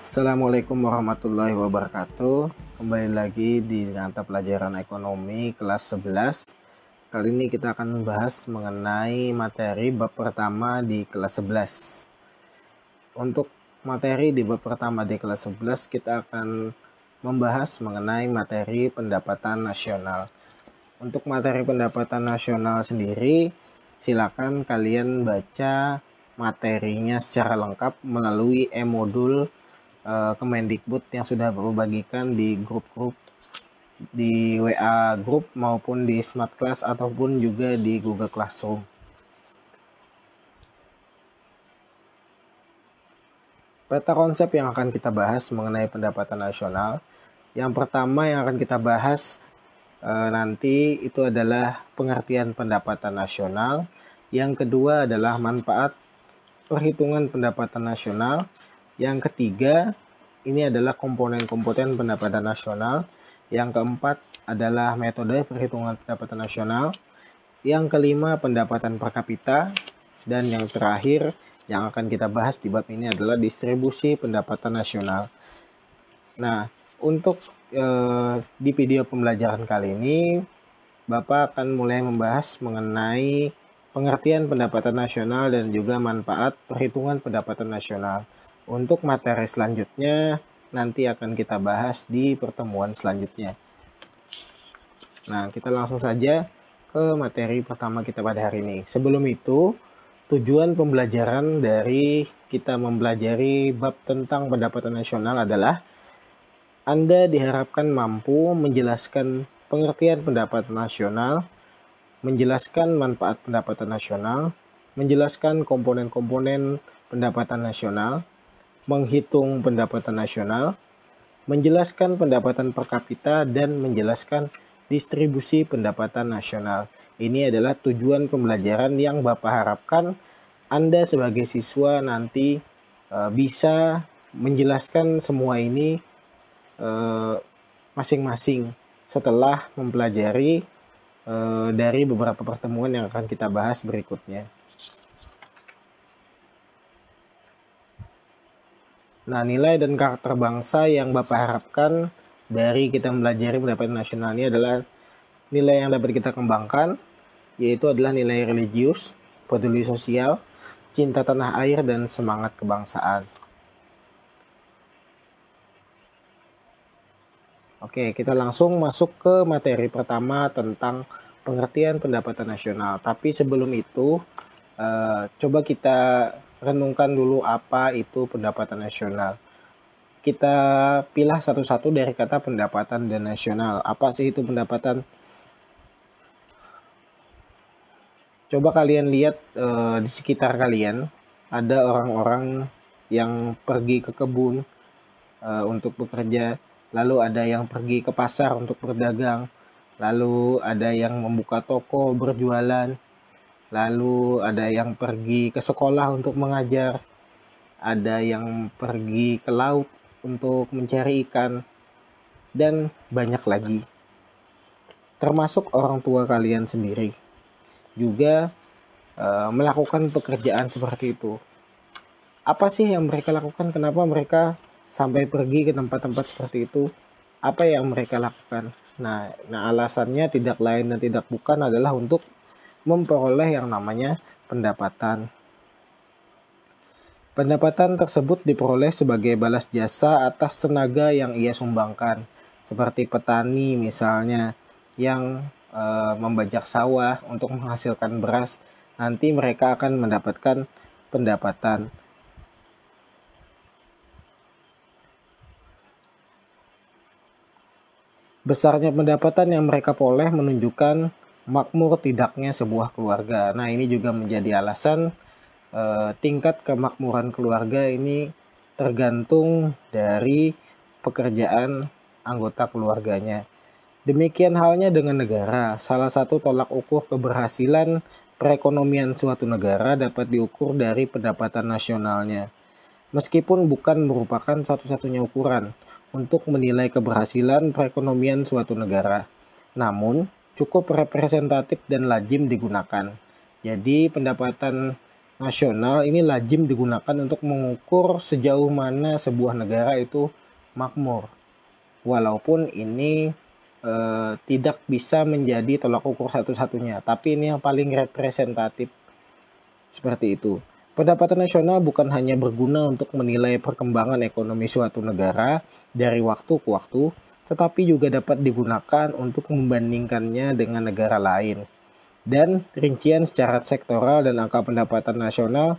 Assalamualaikum warahmatullahi wabarakatuh. Kembali lagi di mata pelajaran ekonomi kelas 11. Kali ini kita akan membahas mengenai materi bab pertama di kelas 11. Untuk materi di bab pertama di kelas 11 kita akan membahas mengenai materi pendapatan nasional. Untuk materi pendapatan nasional sendiri, silakan kalian baca materinya secara lengkap melalui e-modul Kemendikbud yang sudah berbagikan di grup-grup di WA grup maupun di Smart Class ataupun juga di Google Classroom. Peta konsep yang akan kita bahas mengenai pendapatan nasional. Yang pertama yang akan kita bahas nanti itu adalah pengertian pendapatan nasional. Yang kedua adalah manfaat perhitungan pendapatan nasional. Yang ketiga, ini adalah komponen-komponen pendapatan nasional. Yang keempat adalah metode perhitungan pendapatan nasional. Yang kelima, pendapatan per kapita. Dan yang terakhir, yang akan kita bahas di bab ini adalah distribusi pendapatan nasional. Nah, untuk di video pembelajaran kali ini, Bapak akan mulai membahas mengenai pengertian pendapatan nasional dan juga manfaat perhitungan pendapatan nasional. Untuk materi selanjutnya nanti akan kita bahas di pertemuan selanjutnya. Nah, kita langsung saja ke materi pertama kita pada hari ini. Sebelum itu, tujuan pembelajaran dari kita mempelajari bab tentang pendapatan nasional adalah Anda diharapkan mampu menjelaskan pengertian pendapatan nasional, menjelaskan manfaat pendapatan nasional, menjelaskan komponen-komponen pendapatan nasional, menghitung pendapatan nasional, menjelaskan pendapatan per kapita, dan menjelaskan distribusi pendapatan nasional. Ini adalah tujuan pembelajaran yang Bapak harapkan Anda sebagai siswa nanti bisa menjelaskan semua ini masing-masing setelah mempelajari dari beberapa pertemuan yang akan kita bahas berikutnya. Nah, nilai dan karakter bangsa yang Bapak harapkan dari kita mempelajari pendapatan nasional ini adalah nilai yang dapat kita kembangkan, yaitu adalah nilai religius, peduli sosial, cinta tanah air, dan semangat kebangsaan. Oke, kita langsung masuk ke materi pertama tentang pengertian pendapatan nasional. Tapi sebelum itu, coba kita renungkan dulu apa itu pendapatan nasional. Kita pilah satu-satu dari kata pendapatan dan nasional. Apa sih itu pendapatan? Coba kalian lihat di sekitar kalian, ada orang-orang yang pergi ke kebun untuk bekerja, lalu ada yang pergi ke pasar untuk berdagang, lalu ada yang membuka toko berjualan, lalu ada yang pergi ke sekolah untuk mengajar, ada yang pergi ke laut untuk mencari ikan, dan banyak lagi. Termasuk orang tua kalian sendiri juga melakukan pekerjaan seperti itu. Apa sih yang mereka lakukan? Kenapa mereka sampai pergi ke tempat-tempat seperti itu? Apa yang mereka lakukan? Nah, alasannya tidak lain dan tidak bukan adalah untuk memperoleh yang namanya pendapatan. Pendapatan tersebut diperoleh sebagai balas jasa atas tenaga yang ia sumbangkan, seperti petani misalnya yang membajak sawah untuk menghasilkan beras, nanti mereka akan mendapatkan pendapatan. Besarnya pendapatan yang mereka peroleh menunjukkan makmur tidaknya sebuah keluarga. Nah, ini juga menjadi alasan tingkat kemakmuran keluarga ini tergantung dari pekerjaan anggota keluarganya. Demikian halnya dengan negara. Salah satu tolak ukur keberhasilan perekonomian suatu negara dapat diukur dari pendapatan nasionalnya. meskipun bukan merupakan satu-satunya ukuran untuk menilai keberhasilan perekonomian suatu negara. Namun, cukup representatif dan lazim digunakan. Jadi, pendapatan nasional ini lazim digunakan untuk mengukur sejauh mana sebuah negara itu makmur. Walaupun ini tidak bisa menjadi tolak ukur satu-satunya, tapi ini yang paling representatif seperti itu. Pendapatan nasional bukan hanya berguna untuk menilai perkembangan ekonomi suatu negara dari waktu ke waktu, tetapi juga dapat digunakan untuk membandingkannya dengan negara lain. Dan rincian secara sektoral dan angka pendapatan nasional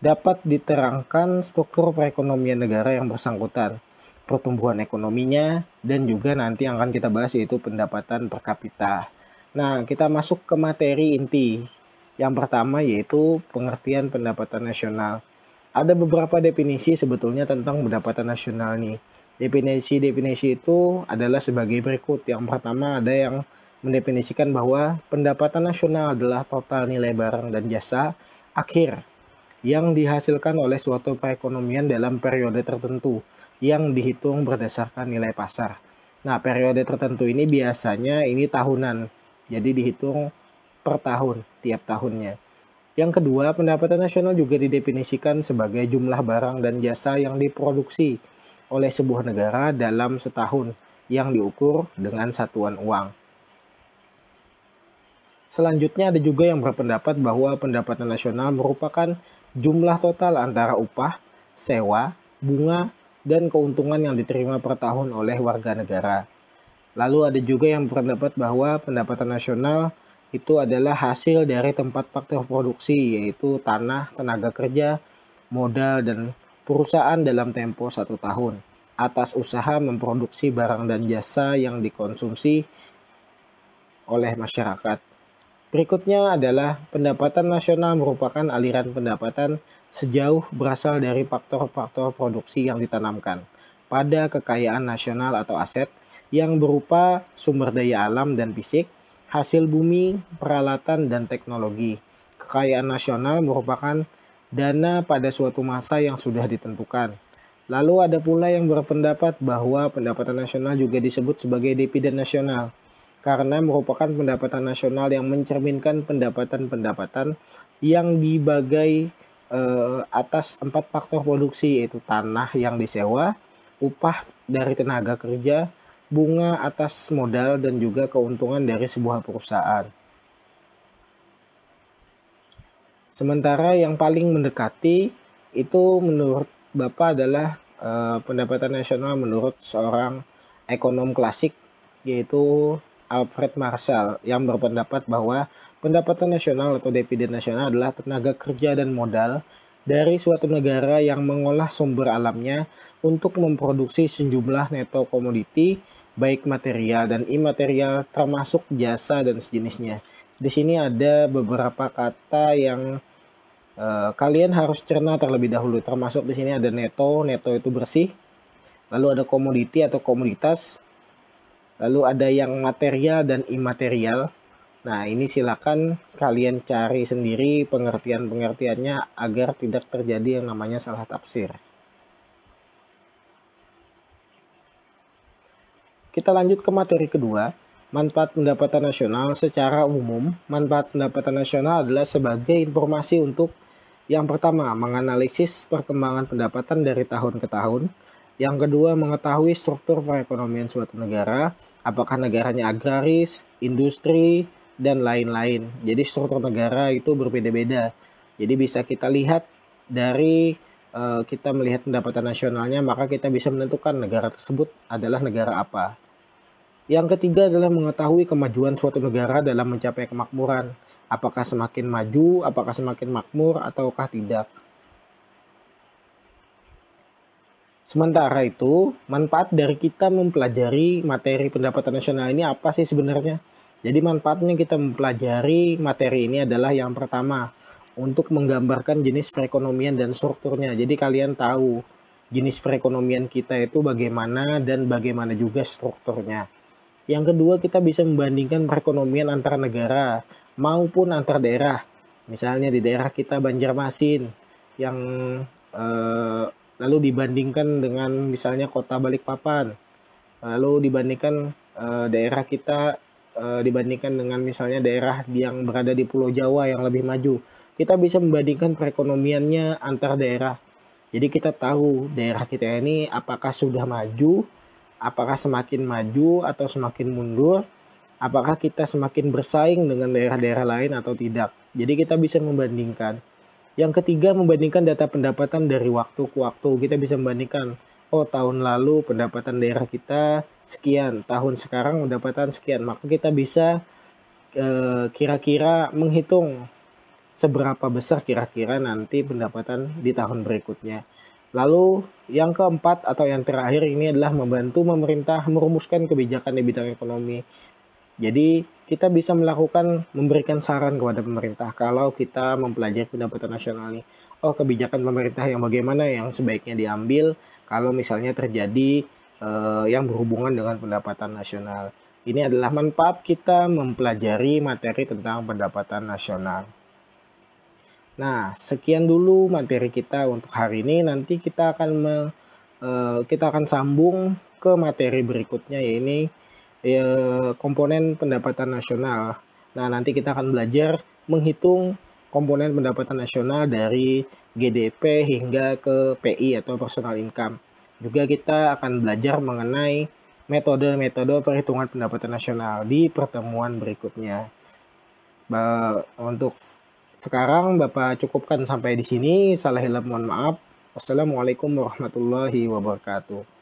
dapat diterangkan struktur perekonomian negara yang bersangkutan, pertumbuhan ekonominya, dan juga nanti yang akan kita bahas yaitu pendapatan per kapita. Nah, kita masuk ke materi inti. Yang pertama yaitu pengertian pendapatan nasional. Ada beberapa definisi sebetulnya tentang pendapatan nasional nih. Definisi-definisi itu adalah sebagai berikut. Yang pertama ada yang mendefinisikan bahwa pendapatan nasional adalah total nilai barang dan jasa akhir yang dihasilkan oleh suatu perekonomian dalam periode tertentu yang dihitung berdasarkan nilai pasar. Nah, periode tertentu ini biasanya ini tahunan, jadi dihitung per tahun, tiap tahunnya. Yang kedua, pendapatan nasional juga didefinisikan sebagai jumlah barang dan jasa yang diproduksi oleh sebuah negara dalam setahun yang diukur dengan satuan uang. Selanjutnya ada juga yang berpendapat bahwa pendapatan nasional merupakan jumlah total antara upah, sewa, bunga, dan keuntungan yang diterima per tahun oleh warga negara. Lalu ada juga yang berpendapat bahwa pendapatan nasional itu adalah hasil dari tempat faktor produksi, yaitu tanah, tenaga kerja, modal, dan perusahaan dalam tempo 1 tahun atas usaha memproduksi barang dan jasa yang dikonsumsi oleh masyarakat. Berikutnya adalah pendapatan nasional merupakan aliran pendapatan sejauh berasal dari faktor-faktor produksi yang ditanamkan pada kekayaan nasional atau aset yang berupa sumber daya alam dan fisik, hasil bumi, peralatan, dan teknologi. Kekayaan nasional merupakan dana pada suatu masa yang sudah ditentukan. Lalu ada pula yang berpendapat bahwa pendapatan nasional juga disebut sebagai dividen nasional, karena merupakan pendapatan nasional yang mencerminkan pendapatan-pendapatan yang dibagi atas 4 faktor produksi, yaitu tanah yang disewa, upah dari tenaga kerja, bunga atas modal, dan juga keuntungan dari sebuah perusahaan. Sementara yang paling mendekati itu menurut Bapak adalah pendapatan nasional menurut seorang ekonom klasik, yaitu Alfred Marshall, yang berpendapat bahwa pendapatan nasional atau dividen nasional adalah tenaga kerja dan modal dari suatu negara yang mengolah sumber alamnya untuk memproduksi sejumlah neto komoditi, baik material dan imaterial, termasuk jasa dan sejenisnya. Di sini ada beberapa kata yang kalian harus cerna terlebih dahulu, termasuk di sini ada neto, neto itu bersih, lalu ada komoditi atau komoditas, lalu ada yang material dan imaterial. Nah, ini silakan kalian cari sendiri pengertian-pengertiannya agar tidak terjadi yang namanya salah tafsir. Kita lanjut ke materi kedua, manfaat pendapatan nasional. Secara umum, manfaat pendapatan nasional adalah sebagai informasi untuk yang pertama, menganalisis perkembangan pendapatan dari tahun ke tahun. Yang kedua, mengetahui struktur perekonomian suatu negara, apakah negaranya agraris, industri, dan lain-lain. Jadi struktur negara itu berbeda-beda. Jadi bisa kita lihat dari kita melihat pendapatan nasionalnya, maka kita bisa menentukan negara tersebut adalah negara apa. Yang ketiga adalah mengetahui kemajuan suatu negara dalam mencapai kemakmuran. Apakah semakin maju, apakah semakin makmur, ataukah tidak. Sementara itu, manfaat dari kita mempelajari materi pendapatan nasional ini apa sih sebenarnya? Jadi manfaatnya kita mempelajari materi ini adalah yang pertama, untuk menggambarkan jenis perekonomian dan strukturnya. Jadi kalian tahu jenis perekonomian kita itu bagaimana dan bagaimana juga strukturnya. Yang kedua, kita bisa membandingkan perekonomian antara negara maupun antar daerah. Misalnya di daerah kita Banjarmasin yang lalu dibandingkan dengan misalnya kota Balikpapan, lalu dibandingkan daerah kita dibandingkan dengan misalnya daerah yang berada di Pulau Jawa yang lebih maju. Kita bisa membandingkan perekonomiannya antar daerah. Jadi kita tahu daerah kita ini apakah sudah maju, apakah semakin maju atau semakin mundur, apakah kita semakin bersaing dengan daerah-daerah lain atau tidak. Jadi kita bisa membandingkan. Yang ketiga, membandingkan data pendapatan dari waktu ke waktu. Kita bisa membandingkan, oh tahun lalu pendapatan daerah kita sekian, tahun sekarang pendapatan sekian. Maka kita bisa kira-kira menghitung seberapa besar kira-kira nanti pendapatan di tahun berikutnya. Lalu yang keempat atau yang terakhir ini adalah membantu pemerintah merumuskan kebijakan di bidang ekonomi. Jadi kita bisa memberikan saran kepada pemerintah kalau kita mempelajari pendapatan nasional ini. Oh, kebijakan pemerintah yang bagaimana yang sebaiknya diambil kalau misalnya terjadi yang berhubungan dengan pendapatan nasional. Ini adalah manfaat kita mempelajari materi tentang pendapatan nasional. Nah, sekian dulu materi kita untuk hari ini. Nanti kita akan sambung ke materi berikutnya, yaitu komponen pendapatan nasional. Nah, nanti kita akan belajar menghitung komponen pendapatan nasional dari GDP hingga ke PI atau personal income. Juga kita akan belajar mengenai metode-metode perhitungan pendapatan nasional di pertemuan berikutnya. Untuk sekarang Bapak cukupkan sampai di sini. Salah hilap mohon maaf. Wassalamualaikum warahmatullahi wabarakatuh.